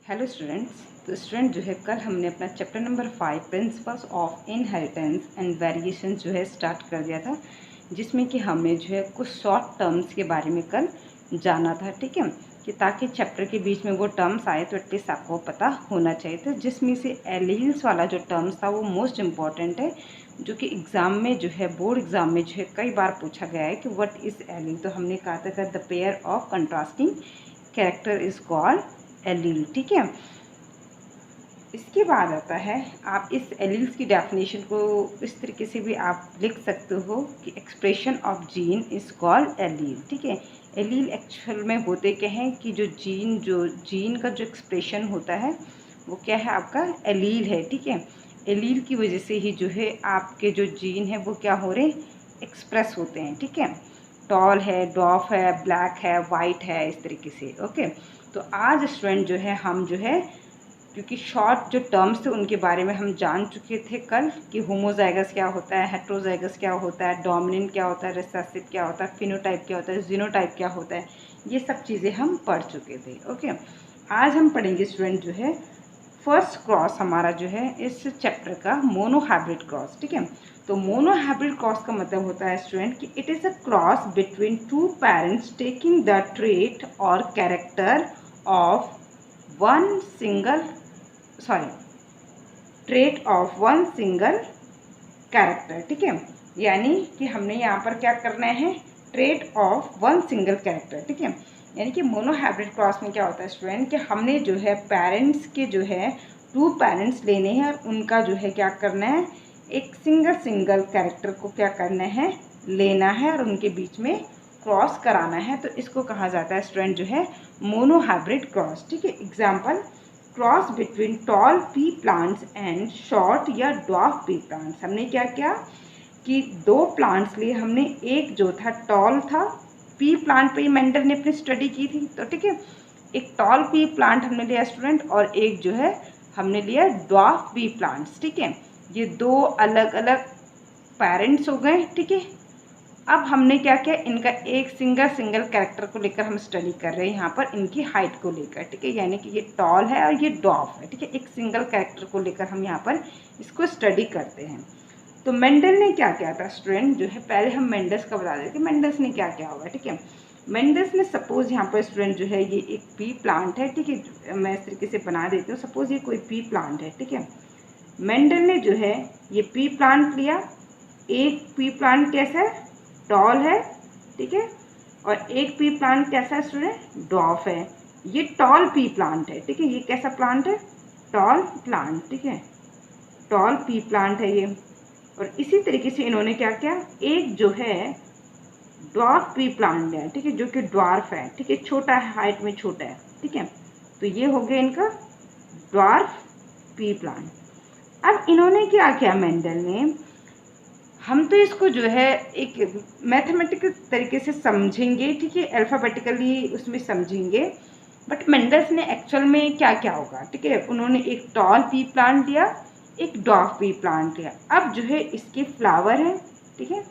Hello students. तो student जो है कल हमने अपना chapter number 5 principles of inheritance and variation जो है स्टार्ट कर दिया था, जिसमें कि हमें जो है कुछ शॉर्ट टर्म्स के बारे में कल जाना था। ठीक है, कि ताकि चैप्टर के बीच में वो टर्म्स आए तो एटलीस्ट आपको पता होना चाहिए था, जिसमें से एलील्स वाला जो टर्म्स था वो मोस्ट इम्पॉर्टेंट है, जो कि एग्ज़ाम में जो है बोर्ड एग्ज़ाम में जो है कई बार पूछा गया है कि व्हाट इज़ एलील। तो हमने कहा था the pair of contrasting character is called allele. ठीक है, इसके बाद आता है आप इस एलील्स की डेफिनेशन को इस तरीके से भी आप लिख सकते हो कि expression of gene is called allele. ठीक है, एलील एक्चुअल में होते क्या हैं कि जो जीन का जो एक्सप्रेशन होता है वो क्या है, आपका एलील है। ठीक है, एलील की वजह से ही जो है आपके जो जीन है वो क्या हो रहे, एक्सप्रेस होते हैं। ठीक है, टॉल है, डॉफ है, ब्लैक है, वाइट है, इस तरीके से। ओके, तो आज स्टूडेंट जो है हम जो है, क्योंकि शॉर्ट जो टर्म्स थे उनके बारे में हम जान चुके थे कल कि होमोजाइगस क्या होता है, हेट्रोजाइगस क्या होता है, डोमिनेंट क्या होता है, रिसेसिव क्या होता है, फिनोटाइप क्या होता है, जीनोटाइप क्या होता है, ये सब चीज़ें हम पढ़ चुके थे। ओके, आज हम पढ़ेंगे स्टूडेंट जो है फर्स्ट क्रॉस हमारा जो है इस चैप्टर का मोनोहाइब्रिड क्रॉस। ठीक है, तो मोनोहाइब्रिड क्रॉस का मतलब होता है स्टूडेंट कि it is a cross between two parents taking the trait or character of one single trait of one single character. ठीक है, यानी कि हमने यहाँ पर क्या करना है, trait of one single character. ठीक है, यानी कि मोनोहाइब्रिड क्रॉस में क्या होता है स्टूडेंट कि हमने जो है पेरेंट्स के जो है टू पेरेंट्स लेने हैं और उनका जो है क्या करना है, एक सिंगल कैरेक्टर को क्या करना है, लेना है और उनके बीच में क्रॉस कराना है। तो इसको कहा जाता है स्टूडेंट जो है मोनोहाइब्रिड क्रॉस। ठीक है, example cross between toll P plants and short या ड्वार्फ पी प्लांट्स। हमने क्या किया कि दो प्लांट्स लिए हमने, एक जो था टॉल था, पी प्लांट पे ही मेंडल ने अपनी स्टडी की थी। तो ठीक है, एक टॉल पी प्लांट हमने लिया स्टूडेंट और एक जो है हमने लिया ड्वार्फ पी प्लांट्स। ठीक है, ये दो अलग अलग पेरेंट्स हो गए। ठीक है, अब हमने क्या किया, इनका एक सिंगल कैरेक्टर को लेकर हम स्टडी कर रहे हैं यहाँ पर, इनकी हाइट को लेकर। ठीक है, यानी कि ये टॉल है और ये डॉफ है। ठीक है, एक सिंगल कैरेक्टर को लेकर हम यहाँ पर इसको स्टडी करते हैं। तो मेंडल ने क्या किया था स्टूडेंट जो है, पहले हम मेंडल्स का बता देते कि मेंडल्स ने क्या किया होगा। ठीक है, मेंडल्स ने सपोज यहाँ पर स्टूडेंट जो है ये एक पी प्लांट है। ठीक है, मैं इस तरीके से बना देती हूँ, सपोज ये कोई पी प्लांट है। ठीक है, मेंडल ने जो है ये पी प्लांट लिया, एक पी प्लांट कैसा है, टॉल है। ठीक है, और एक पी प्लांट कैसा है स्टूडेंट, डॉफ है। ये टॉल पी प्लांट है। ठीक है, ये कैसा प्लांट है, टॉल प्लांट। ठीक है, टॉल पी प्लांट है ये। और इसी तरीके से इन्होंने क्या किया, एक जो है ड्वार्फ पी प्लांट लिया। ठीक है, जो कि ड्वार्फ है। ठीक है, छोटा है, हाइट में छोटा है। ठीक है, तो ये हो गया इनका ड्वार्फ पी प्लांट। अब इन्होंने क्या किया मेंडल ने, हम तो इसको जो है एक मैथमेटिकल तरीके से समझेंगे। ठीक है, अल्फ़ाबेटिकली उसमें समझेंगे, बट मेंडल्स ने एक्चुअल में क्या क्या होगा। ठीक है, उन्होंने एक टॉल पी प्लांट लिया, एक डॉफ पी प्लांट लिया। अब जो है इसके फ्लावर है। ठीक है,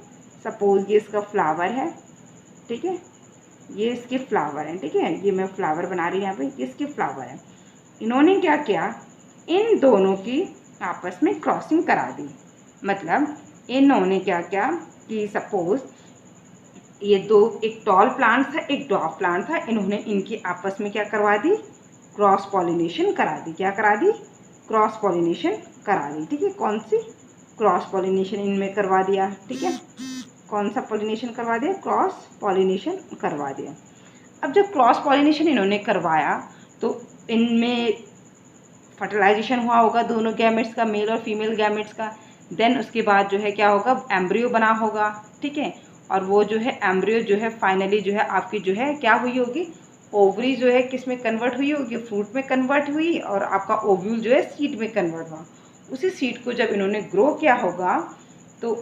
सपोज ये इसका फ्लावर है। ठीक है, ये इसके फ्लावर हैं। ठीक है, ये मैं फ्लावर बना रही हूँ यहाँ पे, ये इसके फ्लावर है। इन्होंने क्या किया, इन दोनों की आपस में क्रॉसिंग करा दी। मतलब इन्होंने क्या किया कि सपोज ये दो, एक टॉल प्लांट था, एक डॉफ प्लांट था, इन्होंने इनकी आपस में क्या करवा दी, क्रॉस पॉलिनेशन करा दी। क्या करा दी, क्रॉस पॉलिनेशन करा दी। ठीक है, कौन सी, क्रॉस पॉलिनेशन इनमें करवा दिया। ठीक है, कौन सा पॉलिनेशन करवा दिया, क्रॉस पॉलिनेशन करवा दिया। अब जब क्रॉस पॉलिनेशन इन्होंने करवाया तो इनमें फर्टिलाइजेशन हुआ होगा दोनों गैमेट्स का, मेल और फीमेल गैमेट्स का। देन उसके बाद जो है क्या होगा, एम्ब्रियो बना होगा। ठीक है, और वो जो है एम्ब्रियो जो है फाइनली जो है आपकी जो है क्या हुई होगी, ओवरी जो है किस में कन्वर्ट हुई होगी, फ्रूट में कन्वर्ट हुई, और आपका ओव्यूल जो है सीड में कन्वर्ट हुआ। उसी सीड को जब इन्होंने ग्रो किया होगा तो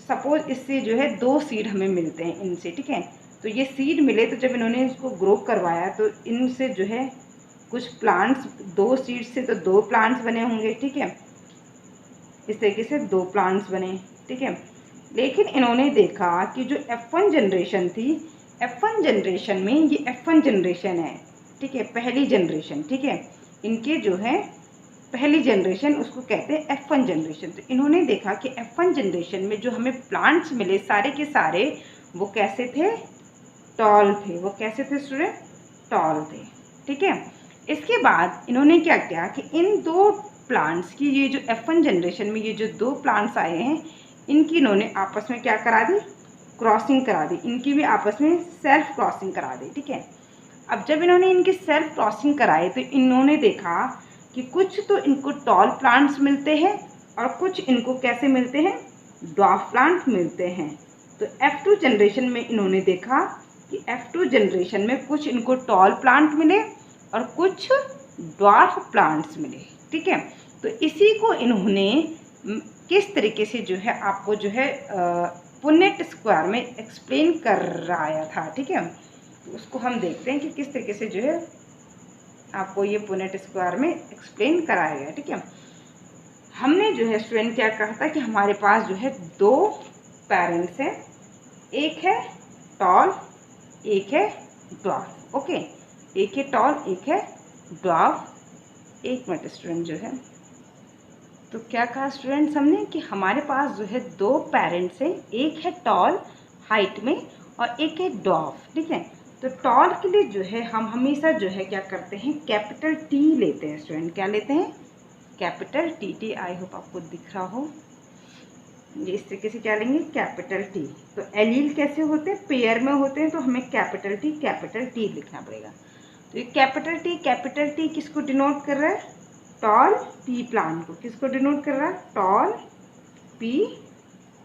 सपोज इससे जो है दो सीड हमें मिलते हैं इनसे। ठीक है, तो ये सीड मिले तो जब इन्होंने इसको ग्रो करवाया तो इनसे जो है कुछ प्लांट्स, दो सीड्स से तो दो प्लांट्स बने होंगे। ठीक है, इस तरीके से दो प्लांट्स बने। ठीक है, लेकिन इन्होंने देखा कि जो F1 जनरेशन थी, F1 जनरेशन में ये F1 जनरेशन है। ठीक है, पहली जनरेशन। ठीक है, इनके जो है पहली जनरेशन उसको कहते हैं F1 जनरेशन। तो इन्होंने देखा कि F1 जनरेशन में जो हमें प्लांट्स मिले सारे के सारे वो कैसे थे, टॉल थे। वो कैसे थे स्टूडेंट, टॉल थे। ठीक है, इसके बाद इन्होंने क्या किया कि इन दो प्लांट्स की, ये जो F1 जनरेशन में ये जो दो प्लांट्स आए हैं, इनकी इन्होंने आपस में क्या करा दी, क्रॉसिंग करा दी। इनकी भी आपस में सेल्फ क्रॉसिंग करा दी। ठीक है, अब जब इन्होंने इनकी सेल्फ क्रॉसिंग कराई तो इन्होंने देखा कि कुछ तो इनको टॉल प्लांट्स मिलते हैं और कुछ इनको कैसे मिलते हैं, ड्वार्फ प्लांट मिलते हैं। तो F2 जनरेशन में इन्होंने देखा कि F2 जनरेशन में कुछ इनको टॉल प्लांट मिले और कुछ ड्वार्फ प्लांट्स मिले। ठीक है, तो इसी को इन्होंने किस तरीके से जो है आपको जो है पुनेट स्क्वायर में एक्सप्लेन कराया था। ठीक है, तो उसको हम देखते हैं कि किस तरीके से जो है आपको ये पुनेट स्क्वायर में एक्सप्लेन कराया गया। ठीक है, हमने जो है स्टूडेंट क्या कहा था कि हमारे पास जो है दो पेरेंट्स हैं, एक है टॉल एक है ड्वार्फ। ओके, एक है टॉल एक है ड्वार्फ। एक मिनट स्टूडेंट जो है, तो क्या कहा स्टूडेंट्स हमने कि हमारे पास जो है दो पेरेंट्स हैं, एक है टॉल हाइट में और एक है ड्वार्फ। ठीक है, तो टॉल के लिए जो है हम हमेशा जो है क्या करते हैं, कैपिटल टी लेते हैं स्टूडेंट। क्या लेते हैं, capital T. T I hope आपको दिख रहा हो। ये इस तरीके से क्या लेंगे, कैपिटल टी। तो एलील कैसे होते हैं, पेयर में होते हैं, तो हमें कैपिटल टी लिखना पड़ेगा। तो ये कैपिटल टी किसको डिनोट कर रहा है, टॉल पी प्लांट को। किसको डिनोट कर रहा है, टॉल पी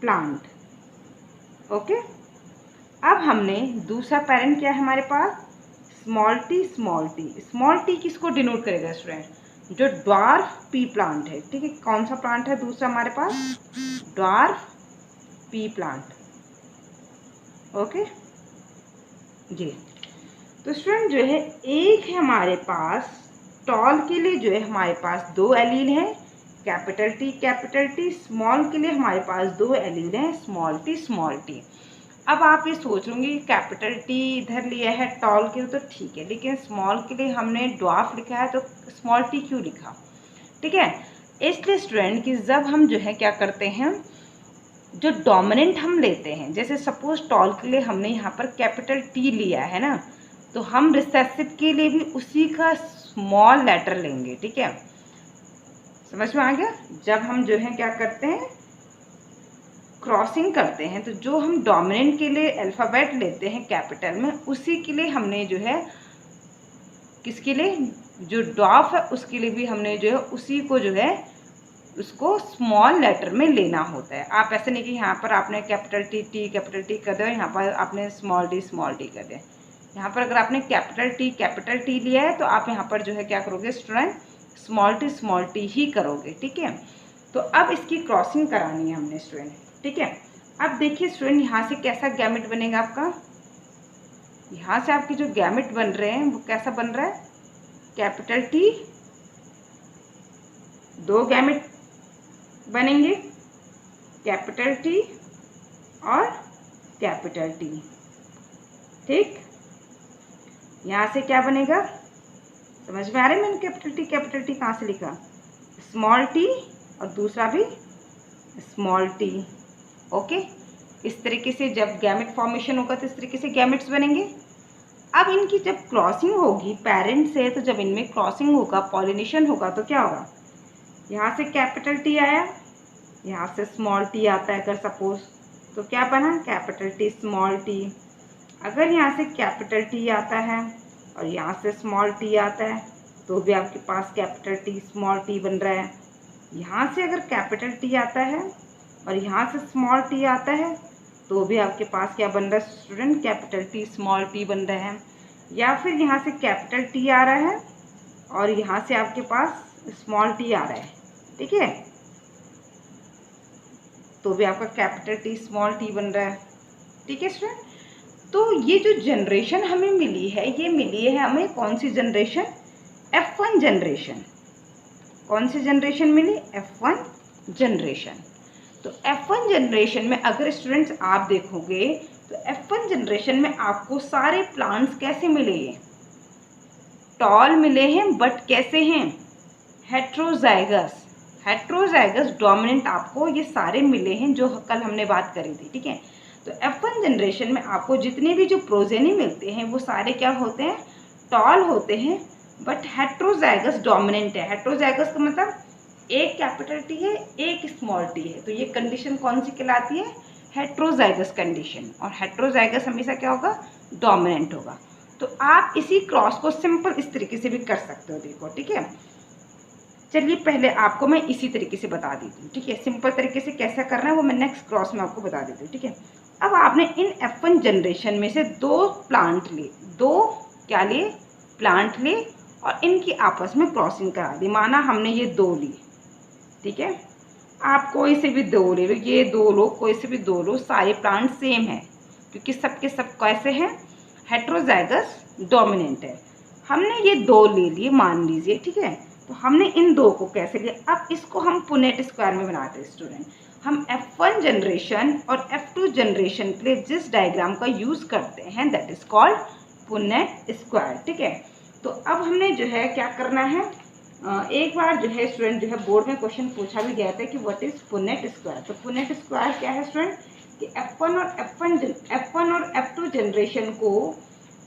प्लांट। ओके, अब हमने दूसरा पेरेंट क्या है हमारे पास, स्मॉल टी किसको डिनोट करेगा स्टूडेंट, जो ड्वार्फ पी प्लांट है। ठीक है, कौन सा प्लांट है दूसरा हमारे पास, ड्वार्फ पी प्लांट। ओके जी, तो स्टूडेंट जो है एक है हमारे पास टॉल के लिए जो है हमारे पास दो एलील हैं, कैपिटल टी। स्मॉल के लिए हमारे पास दो एलील हैं, स्मॉल टी। अब आप ये सोच लोगे कैपिटल टी इधर लिया है टॉल के लिए तो ठीक है, लेकिन स्मॉल के लिए हमने ड्वार्फ लिखा है तो स्मॉल टी क्यों लिखा। ठीक है, इसलिए स्टूडेंट कि जब हम जो है क्या करते हैं, जो डोमिनेंट हम लेते हैं, जैसे सपोज टॉल के लिए हमने यहाँ पर कैपिटल टी लिया है ना, तो हम रिसेसिव के लिए भी उसी का स्मॉल लेटर लेंगे। ठीक है, समझ में आ गया। जब हम जो है क्या करते हैं, क्रॉसिंग करते हैं, तो जो हम डोमिनेंट के लिए अल्फ़ाबेट लेते हैं कैपिटल में, उसी के लिए हमने जो है किसके लिए, जो ड्वार्फ है उसके लिए भी हमने जो है उसी को जो है उसको स्मॉल लेटर में लेना होता है। आप ऐसे नहीं कि यहाँ पर आपने कैपिटल टी कर दिया, यहाँ पर आपने स्मॉल टी कर दिया। यहाँ पर अगर आपने कैपिटल टी लिया है तो आप यहाँ पर जो है क्या करोगे स्टूडेंट, स्मॉल टी ही करोगे। ठीक है, तो अब इसकी क्रॉसिंग करानी है हमने स्टूडेंट। ठीक है, अब देखिए स्टूडेंट यहाँ से कैसा गैमेट बनेगा आपका, यहाँ से आपके जो गैमेट बन रहे हैं वो कैसा बन रहा है, कैपिटल टी, दो गैमेट बनेंगे, कैपिटल टी और कैपिटल टी। ठीक, यहाँ से क्या बनेगा, समझ में आ रहा है मैंने कैपिटल टी कहाँ से लिखा, स्मॉल टी और दूसरा भी स्मॉल टी। ओके, इस तरीके से जब गैमेट फॉर्मेशन होगा तो इस तरीके से गैमेट्स बनेंगे। अब इनकी जब क्रॉसिंग होगी पेरेंट से, तो जब इनमें क्रॉसिंग होगा, पॉलिनेशन होगा, तो क्या होगा, यहाँ से कैपिटल टी आया, यहाँ से स्मॉल टी आता है अगर सपोज, तो क्या बना, कैपिटल टी स्मॉल टी। अगर यहाँ से कैपिटल टी आता है और यहाँ से स्मॉल टी आता है तो भी आपके पास कैपिटल टी स्मॉल टी बन रहा है। यहाँ से अगर कैपिटल टी आता है और यहाँ से स्मॉल टी आता है तो भी आपके पास क्या बन रहा है student, capital T small T बन रहा है। या फिर यहाँ से कैपिटल टी आ रहा है और यहाँ से आपके पास स्मॉल टी आ रहा है। ठीक है, तो भी आपका कैपिटल टी स्मॉल टी बन रहा है। ठीक है स्टूडेंट, तो ये जो जनरेशन हमें मिली है, ये मिली है हमें कौन सी जनरेशन, F1 जनरेशन। कौन सी जनरेशन मिली, F1 जनरेशन। तो F1 जनरेशन में अगर स्टूडेंट्स आप देखोगे तो F1 जनरेशन में आपको सारे प्लांट्स कैसे मिले, टॉल मिले हैं बट कैसे हैं, हेट्रोजाइगस। हेट्रोजाइगस डोमिनेंट आपको ये सारे मिले हैं जो कल हमने बात करी थी, ठीक है। तो F1 जनरेशन में आपको जितने भी जो प्रोजेनी मिलते हैं वो सारे क्या होते हैं, टॉल होते हैं बट हेट्रोजाइगस डोमिनेंट है। हेट्रोजाइगस का मतलब एक कैपिटल टी है एक स्मॉल टी है, तो ये कंडीशन कौन सी कहलाती है, हेट्रोजाइगस कंडीशन। और हेट्रोजाइगस हमेशा क्या होगा, डोमिनेंट होगा। तो आप इसी क्रॉस को सिंपल इस तरीके से भी कर सकते हो, देखो, ठीक है। चलिए पहले आपको मैं इसी तरीके से बता देती हूँ, ठीक है। सिंपल तरीके से कैसा करना है वो मैं नेक्स्ट क्रॉस में आपको बता देती हूँ, ठीक है। अब आपने इन F1 जनरेशन में से दो प्लांट ले, दो क्या ले, प्लांट ले, और इनकी आपस में क्रॉसिंग करा दी। माना हमने ये दो ली, ठीक है। आप कोई से भी दो ले लो, ये दो लो, कोई से भी दो लो, सारे प्लांट सेम है क्योंकि सबके सब कैसे हैं, हेट्रोजाइगस डोमिनेंट है। हमने ये दो ले लिए मान लीजिए, ठीक है। तो हमने इन दो को कैसे लिया, अब इसको हम पुनेट स्क्वायर में बनाते हैं स्टूडेंट। हम F1 जनरेशन और F2 जनरेशन के लिए जिस डायग्राम का यूज़ करते हैं that is called Punnett square, ठीक है। तो अब हमने जो है क्या करना है, एक बार जो है स्टूडेंट जो है बोर्ड में क्वेश्चन पूछा भी गया था कि व्हाट इज पुनेट स्क्वायर। तो पुनेट स्क्वायर क्या है स्टूडेंट, कि F1 और F2 जनरेशन को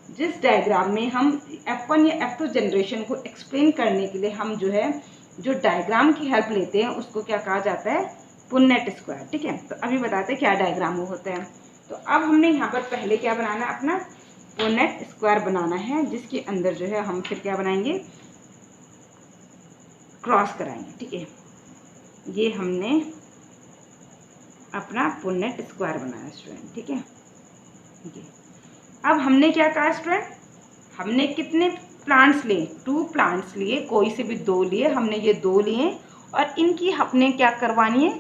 जिस डायग्राम में हम F1 या F2 जनरेशन को एक्सप्लेन करने के लिए हम जो है जो डायग्राम की हेल्प लेते हैं उसको क्या कहा जाता है, पुनेट स्क्वायर, ठीक है। तो अभी बताते हैं क्या डायग्राम वो होता है। तो अब हमने यहाँ पर पहले क्या बनाना है, अपना पुनेट स्क्वायर बनाना है, जिसके अंदर जो है हम फिर क्या बनाएंगे, क्रॉस कराएंगे, ठीक है। ये हमने अपना पुनेट स्क्वायर बनाया स्टूडेंट, ठीक है। अब हमने क्या कहा स्टूडेंट, हमने कितने प्लांट्स लिए, 2 प्लांट्स लिए, कोई से भी दो लिए, हमने ये दो लिए और इनकी हमने क्या करवानी है,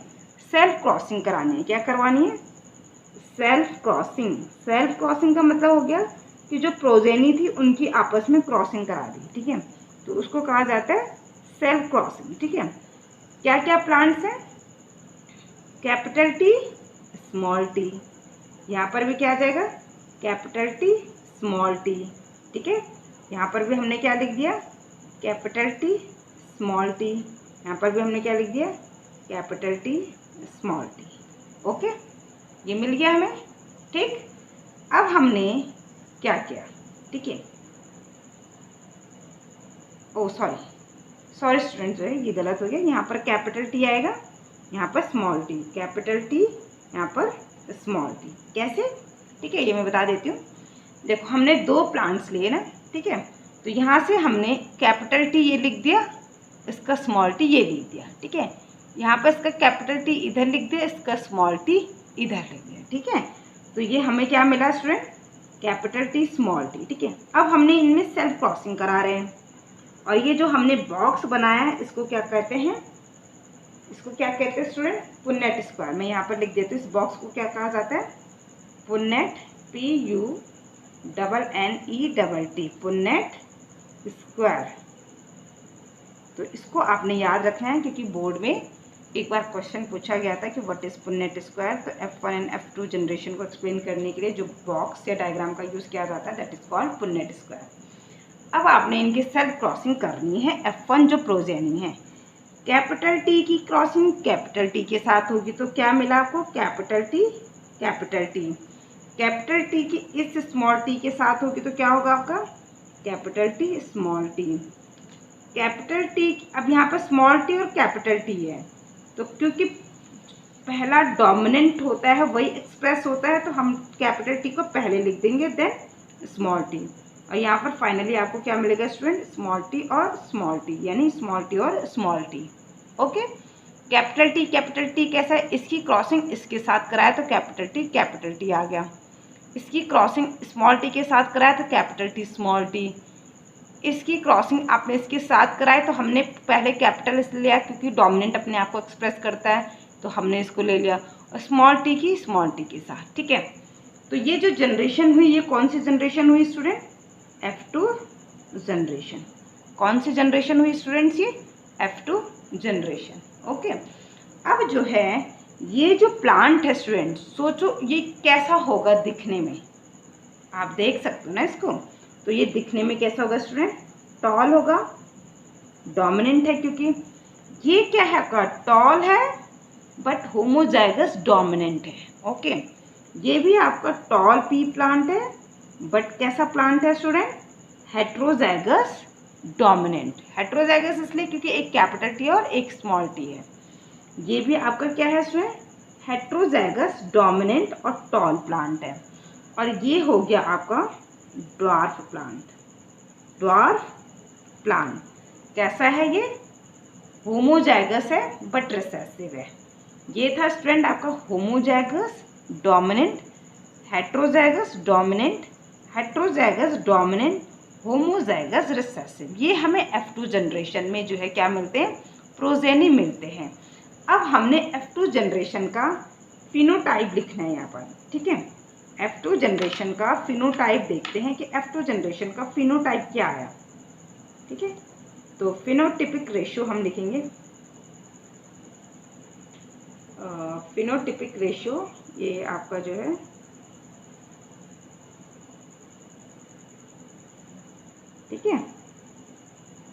सेल्फ क्रॉसिंग करानी है। क्या करवानी है, सेल्फ क्रॉसिंग। सेल्फ क्रॉसिंग का मतलब हो गया कि जो प्रोजेनी थी उनकी आपस में क्रॉसिंग करा दी, ठीक है। तो उसको कहा जाता है सेल्फ क्रॉसिंग, ठीक है। क्या क्या प्लांट्स हैं, कैपिटल टी स्मॉल टी, यहाँ पर भी क्या आ जाएगा, कैपिटल टी स्मॉल टी, ठीक है। यहाँ पर भी हमने क्या लिख दिया, कैपिटल टी स्मॉल टी, यहाँ पर भी हमने क्या लिख दिया, capital T small T, okay. ये मिल गया हमें, ठीक। अब हमने क्या किया, ठीक है, ओ सॉरी स्टूडेंट, जो है ये गलत हो गया, यहाँ पर कैपिटल टी आएगा, यहाँ पर स्मॉल टी, कैपिटल टी यहाँ पर स्मॉल टी, कैसे, ठीक है। ये मैं बता देती हूँ। देखो हमने 2 प्लांट्स लिए ना, ठीक है। तो यहाँ से हमने कैपिटल टी ये लिख दिया, इसका स्मॉल टी ये लिख दिया, ठीक है। यहाँ पर इसका कैपिटल टी इधर लिख दिया, इसका स्मॉल टी इधर लिख दिया, ठीक है। तो ये हमें क्या मिला student, capital T small T, ठीक है। अब हमने इनमें सेल्फ क्रॉसिंग करा रहे हैं और ये जो हमने बॉक्स बनाया है इसको क्या कहते हैं, इसको क्या कहते हैं स्टूडेंट, पुनेट स्क्वायर। मैं यहाँ पर लिख देती हूँ, इस बॉक्स को क्या कहा जाता है, पुनेट, PUNNET, पुनेट स्क्वायर। तो इसको आपने याद रखना है क्योंकि बोर्ड में एक बार क्वेश्चन पूछा गया था कि व्हाट इज पुनेट स्क्वायर। तो F1 एंड F2 जनरेशन को एक्सप्लेन करने के लिए जो बॉक्स या डायग्राम का यूज़ किया जाता है that is called Punnett square. अब आपने इनकी सेल्फ क्रॉसिंग करनी है। F1 जो प्रोजेनी है, कैपिटल टी की क्रॉसिंग कैपिटल टी के साथ होगी, तो क्या मिला आपको, capital T capital T. Capital T की इस स्मॉल टी के साथ होगी तो क्या होगा आपका, capital T small T. Capital T, अब यहाँ पर स्मॉल टी और कैपिटल टी है, तो क्योंकि पहला डोमिनेंट होता है वही एक्सप्रेस होता है, तो हम कैपिटल टी को पहले लिख देंगे देन स्मॉल टी। और यहाँ पर फाइनली आपको क्या मिलेगा स्टूडेंट, स्मॉल टी और स्मॉल टी, यानी स्मॉल टी और small T, okay. Capital T कैसा है, इसकी क्रॉसिंग इसके साथ कराया तो कैपिटल टी आ गया, इसकी क्रॉसिंग स्मॉल टी के साथ कराया तो कैपिटल टी स्मॉल टी, इसकी क्रॉसिंग आपने इसके साथ कराए तो हमने पहले कैपिटल इसलिए लिया क्योंकि डोमिनेंट अपने आप को एक्सप्रेस करता है, तो हमने इसको ले लिया, और स्मॉल टी की स्मॉल टी के साथ, ठीक है। तो ये जो जनरेशन हुई, ये कौन सी जनरेशन हुई स्टूडेंट, F2 जनरेशन। कौन सी जनरेशन हुई स्टूडेंट्स, ये F2 जनरेशन, ओके। अब जो है ये जो प्लांट है स्टूडेंट, सोचो ये कैसा होगा दिखने में, आप देख सकते हो ना इसको, तो ये दिखने में कैसा होगा स्टूडेंट, टॉल होगा, डोमिनेंट है, क्योंकि ये क्या है आपका टॉल है बट होमोजाइगस डोमिनेंट है। ओके, ये भी आपका टॉल पी प्लांट है बट कैसा प्लांट है स्टूडेंट, हेट्रोजाइगस डोमिनेंट। हेट्रोजाइगस इसलिए क्योंकि एक कैपिटल टी और एक स्मॉल टी है। ये भी आपका क्या है स्टूडेंट, हेट्रोजाइगस डोमिनेंट और टॉल प्लांट है। और ये हो गया आपका ड्वार्फ प्लांट। ड्वार्फ प्लांट कैसा है, ये होमोजाइगस है बट रिसेसिव है। ये था स्टूडेंट आपका homozygous dominant, heterozygous dominant, heterozygous dominant, homozygous recessive. ये हमें F2 जनरेशन में जो है क्या मिलते हैं, प्रोजेनी मिलते हैं। अब हमने F2 जनरेशन का फिनोटाइप लिखना है यहाँ पर, ठीक है। F2 जनरेशन का फिनोटाइप देखते हैं कि F2 जनरेशन का फिनोटाइप क्या आया, ठीक है। तो फिनोटिपिक रेशियो हम लिखेंगे, फिनोटिपिक रेशियो ये आपका जो है ठीक है,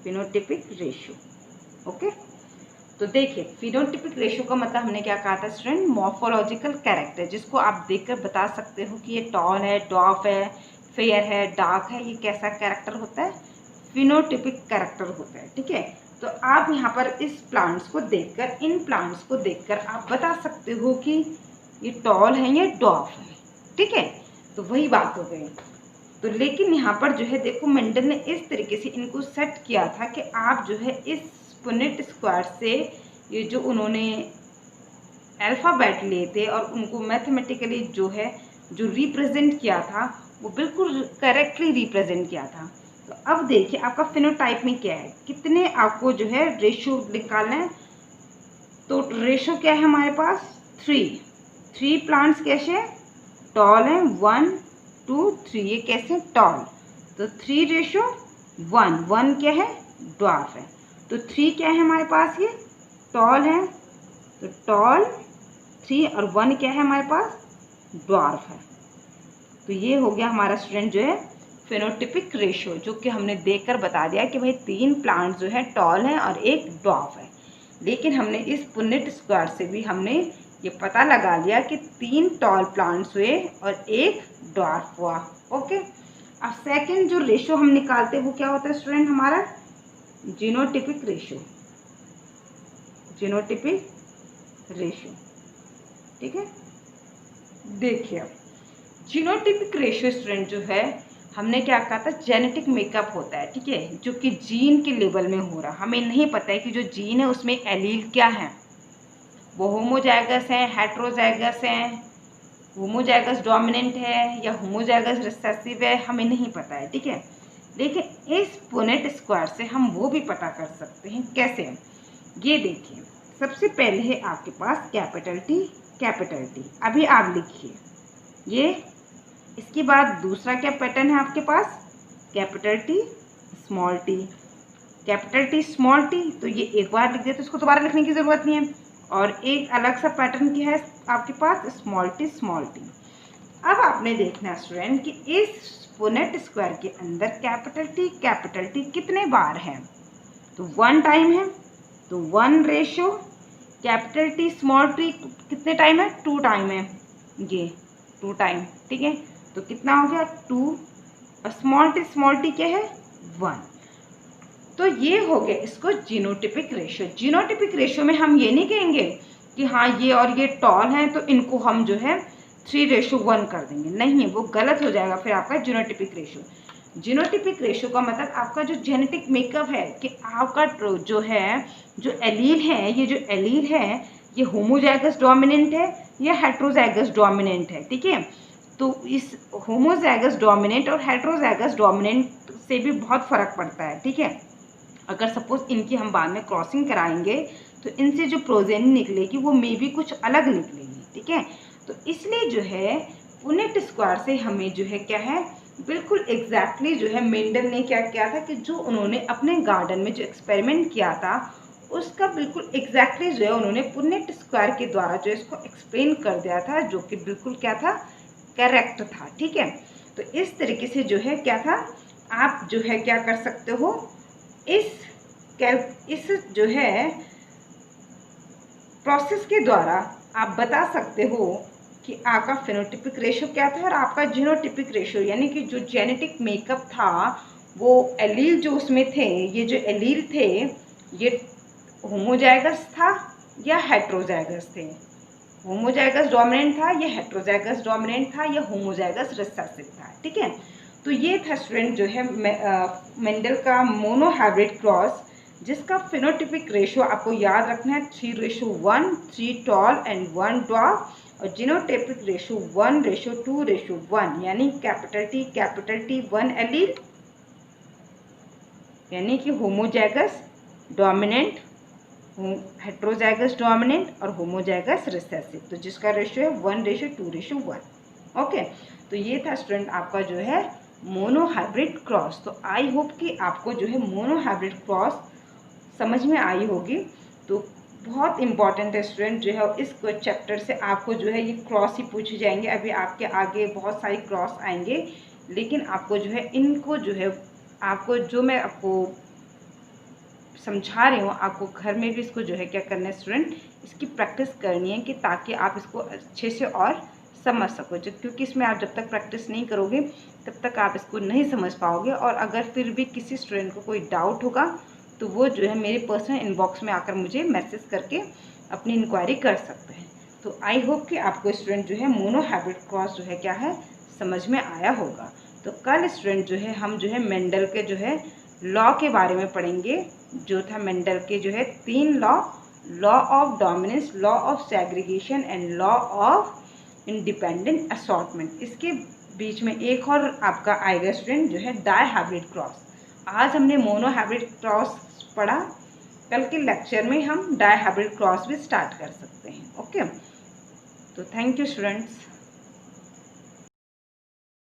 फिनोटिपिक रेशियो। ओके, तो देखिए फिनोटिपिक रेशियो का मतलब हमने क्या कहा था स्टूडेंट, मॉर्फोलॉजिकल कैरेक्टर, जिसको आप देखकर बता सकते हो कि ये टॉल है, डॉफ है, फेयर है, डार्क है, ये कैसा कैरेक्टर होता है, फिनोटिपिक कैरेक्टर होता है, ठीक है। तो आप यहाँ पर इस प्लांट्स को देखकर, इन प्लांट्स को देखकर आप बता सकते हो कि ये टॉल है या डॉफ है, ठीक है। तो वही बात हो गई। तो लेकिन यहाँ पर जो है देखो मेंडल ने इस तरीके से इनको सेट किया था कि आप जो है इस पुनेट स्क्वायर से ये जो उन्होंने अल्फ़ाबेट लिए थे और उनको मैथमेटिकली जो है जो रिप्रेजेंट किया था वो बिल्कुल करेक्टली रिप्रेजेंट किया था। तो अब देखिए आपका फिनोटाइप में क्या है, कितने आपको जो है रेशियो निकालना है। तो रेशियो क्या है हमारे पास, 3 प्लांट्स कैसे टॉल हैं, 1 2 3, ये कैसे टॉल। तो 3:1 क्या है, ड्वार्फ है। तो 3 क्या है हमारे पास, ये टॉल है, तो टॉल 3 और 1 क्या है हमारे पास, ड्वार्फ है। तो ये हो गया हमारा स्टूडेंट जो है फिनोटिपिक रेशियो, जो कि हमने देखकर बता दिया कि भाई 3 प्लांट जो है टॉल हैं और एक ड्वार्फ है। लेकिन हमने इस पुनेट स्क्वायर से भी हमने ये पता लगा लिया कि 3 टॉल प्लांट्स हुए और एक ड्वार्फ हुआ। ओके, अब सेकंड जो रेशियो हम निकालते हैं वो क्या होता है स्टूडेंट, हमारा जीनोटिपिक रेशियो। जीनोटिपिक रेशियो, ठीक है। देखिए अब जीनोटिपिक रेशियो स्टूडेंट जो है हमने क्या कहा था, जेनेटिक मेकअप होता है, ठीक है, जो कि जीन के लेवल में हो रहा। हमें नहीं पता है कि जो जीन है उसमें एलील क्या है, वो होमोजाइगस हैं, हेट्रोजाइगस हैं, होमोजाइगस डोमिनेंट है या होमोजाइगस रिसेसिव है, हमें नहीं पता है, ठीक है। लेकिन इस पुनेट स्क्वायर से हम वो भी पता कर सकते हैं। कैसे, ये देखिए सबसे पहले है आपके पास कैपिटल टी, अभी आप लिखिए ये। इसके बाद दूसरा क्या पैटर्न है आपके पास, capital T small T, capital T small T. तो ये एक बार लिख दिया तो इसको दोबारा लिखने की ज़रूरत नहीं है। और एक अलग सा पैटर्न क्या है आपके पास, स्मॉल टी। अब आपने देखना है स्टूडेंट कि इस पुनेट स्क्वायर के अंदर कैपिटल टी कितने बार है, तो 1 टाइम है, तो 1 ratio capital T small T कितने टाइम है, 2 टाइम है, ये 2 टाइम, ठीक है। तो कितना हो गया 2, और स्मॉल टी क्या है 1। तो ये हो गया इसको जीनोटिपिक रेशियो। जीनोटिपिक रेशियो में हम ये नहीं कहेंगे कि हाँ ये और ये टॉल हैं तो इनको हम जो है 3:1 कर देंगे, नहीं, वो गलत हो जाएगा फिर आपका जीनोटिपिक रेशियो। जीनोटिपिक रेशियो का मतलब आपका जो जेनेटिक मेकअप है कि आपका जो है जो एलील है, ये जो एलील है ये होमोजाइगस डोमिनेंट है या हेट्रोजाइगस डोमिनेंट है, ठीक है। तो इस होमोजाइगस डोमिनेंट और हेट्रोजाइगस डोमिनेंट से भी बहुत फ़र्क पड़ता है, ठीक है। अगर सपोज इनकी हम बाद में क्रॉसिंग कराएंगे तो इनसे जो प्रोजेनी निकलेगी वो मे भी कुछ अलग निकलेगी, ठीक है। तो इसलिए जो है पुनेट स्क्वायर से हमें जो है क्या है, बिल्कुल एग्जैक्टली जो है मेंडल ने क्या किया था कि जो उन्होंने अपने गार्डन में जो एक्सपेरिमेंट किया था उसका बिल्कुल एग्जैक्टली जो है उन्होंने पुनेट स्क्वायर के द्वारा जो इसको एक्सप्लेन कर दिया था, जो कि बिल्कुल क्या था, करेक्ट था, ठीक है। तो इस तरीके से जो है क्या था, आप जो है क्या कर सकते हो, इस जो है प्रोसेस के द्वारा आप बता सकते हो कि आपका फिनोटिपिक रेशो क्या था और आपका जीनोटिपिक रेशो, यानी कि जो जेनेटिक मेकअप था वो एलील जो उसमें थे, ये जो एलील थे ये होमोजाइगस था या हेट्रोजाइगस थे। होमोजाइगस डोमिनेंट था या हेट्रोजाइगस डोमिनेंट था या होमोजाइगस रिसेसिव था। ठीक है, तो ये था स्टूडेंट जो है मेंडल का मोनोहाइब्रिड क्रॉस, जिसका फिनोटिपिक रेशो आपको याद रखना है 3:1, 3 टॉल एंड 1 ड्वार्फ, और जीनोटाइपिक रेशो 1:2:1, यानी कैपिटल टी 1 एलील, यानी कि होमोजाइगस डोमिनेंट, हेट्रोजाइगस डोमिनेंट और होमोजाइगस रिसेसिव, तो जिसका रेशियो है 1:2:1। ओके, तो ये था स्टूडेंट आपका जो है मोनोहाइब्रिड क्रॉस। तो आई होप कि आपको जो है मोनोहाइब्रिड क्रॉस समझ में आई होगी। तो बहुत इंपॉर्टेंट है स्टूडेंट जो है, इस चैप्टर से आपको जो है ये क्रॉस ही पूछे जाएंगे। अभी आपके आगे बहुत सारी क्रॉस आएंगे, लेकिन आपको जो है इनको जो है आपको जो मैं आपको समझा रही हूँ, आपको घर में भी इसको जो है क्या करना है स्टूडेंट, इसकी प्रैक्टिस करनी है, कि ताकि आप इसको अच्छे से और समझ सको। क्योंकि इसमें आप जब तक प्रैक्टिस नहीं करोगे तब तक आप इसको नहीं समझ पाओगे। और अगर फिर भी किसी स्टूडेंट को कोई डाउट होगा तो वो जो है मेरे पर्सनल इनबॉक्स में आकर मुझे मैसेज करके अपनी इंक्वायरी कर सकते हैं। तो आई होप कि आपको स्टूडेंट जो है मोनोहाइब्रिड क्रॉस जो है क्या है समझ में आया होगा। तो कल स्टूडेंट जो है हम जो है मेंडल के जो है लॉ के बारे में पढ़ेंगे, जो था मेंडल के जो है 3 law of dominance, law of segregation and law of independent assortment. इसके बीच में एक और आपका आएगा स्टूडेंट जो है डायहाइब्रिड क्रॉस। आज हमने मोनोहाइब्रिड क्रॉस पढ़ा, कल के लेक्चर में हम डायहाइब्रिड क्रॉस भी स्टार्ट कर सकते हैं। ओके, तो थैंक यू स्टूडेंट्स।